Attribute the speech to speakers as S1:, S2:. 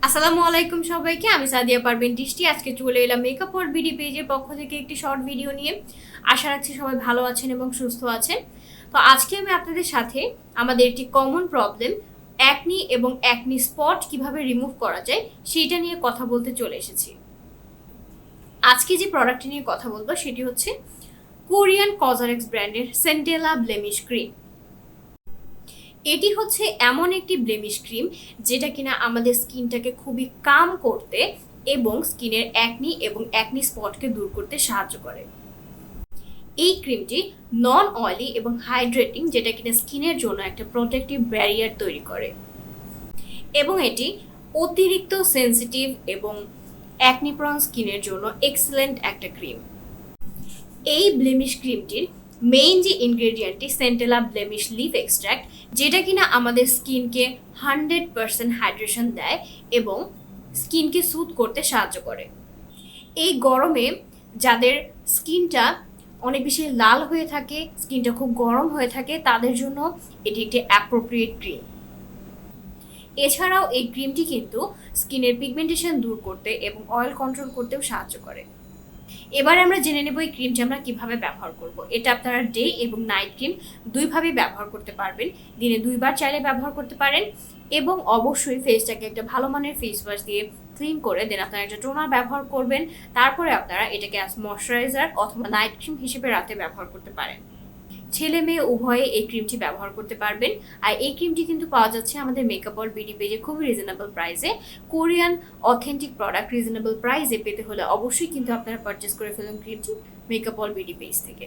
S1: আসসালামু আলাইকুম সবাইকে, আমি সাদিয়া পারবেন দৃষ্টি। আজকে চলে এলাম মেকআপ ওর বিডি পেজের পক্ষ থেকে একটি শর্ট ভিডিও নিয়ে। আশা রাখছি সবাই ভালো আছেন এবং সুস্থ আছেন। তো আজকে আমি আপনাদের সাথে আমাদের একটি কমন প্রবলেম অ্যাকনি এবং অ্যাকনি স্পট কিভাবে রিমুভ করা যায় সেইটা নিয়ে কথা বলতে চলে এসেছি। আজকে যে প্রোডাক্টটি নিয়ে কথা বলবো সেটি হচ্ছে কোরিয়ান COSRX ব্র্যান্ডের সেন্টেলা ব্লেমিশ ক্রিম। এটি হচ্ছে এমন একটি ব্লেমিশ ক্রিম যেটা কিনা আমাদের স্কিনটাকে খুবই কাম করতে এবং স্কিনের অ্যাকনি এবং অ্যাকনি স্পটকে দূর করতে সাহায্য করে। এই ক্রিমটি নন অয়েলি এবং হাইড্রেটিং, যেটা কিনা স্কিনের জন্য একটা প্রোটেক্টিভ ব্যারিয়ার তৈরি করে এবং এটি অতিরিক্ত সেন্সিটিভ এবং অ্যাকনি প্রন স্কিনের জন্য এক্সেলেন্ট একটা ক্রিম। এই ব্লেমিশ ক্রিমটির মেইন যে ইনগ্রেডিয়েন্টটি সেন্টেলা ব্লেমিশ লিফ এক্সট্র্যাক্ট, যেটা কিনা আমাদের স্কিনকে 100% হাইড্রেশন দেয় এবং স্কিনকে সুথ করতে সাহায্য করে। এই গরমে যাদের স্কিনটা অনেক বেশি লাল হয়ে থাকে, স্কিনটা খুব গরম হয়ে থাকে, তাদের জন্য এটি একটি অ্যাপ্রোপ্রিয়েট ক্রিম। এছাড়াও এই ক্রিমটি কিন্তু স্কিনের পিগমেন্টেশন দূর করতে এবং অয়েল কন্ট্রোল করতেও সাহায্য করে। এবার আমরা জেনে নেব এই ক্রিমটি আমরা কিভাবে ব্যবহার করব। এটা আপনারা ডে এবং নাইট ক্রিম দুইভাবেই ব্যবহার করতে পারবেন। দিনে 2 বার চাইলে ব্যবহার করতে পারেন এবং অবশ্যই ফেসটাকে একটা ভালো মানের ফেস ওয়াশ দিয়ে ক্লিন করে দেন আপনারা একটা টোনার ব্যবহার করবেন। তারপরে আপনারা এটাকে অ্যাজ ময়শ্চারাইজার অথবা নাইট ক্রিম হিসেবে রাতে ব্যবহার করতে পারেন। ছেলে মেয়ে উভয়ে এই ক্রিমটি ব্যবহার করতে পারবেন। আর এই ক্রিমটি কিন্তু পাওয়া যাচ্ছে আমাদের মেকআপ অল বিডি পেজে খুবই রিজনেবল প্রাইসে। কোরিয়ান অথেন্টিক প্রোডাক্ট রিজনেবল প্রাইসে পেতে হলে অবশ্যই কিন্তু আপনারা পারচেস করে ফেলুন ক্রিমটি মেকআপ অল বিডি পেজ থেকে।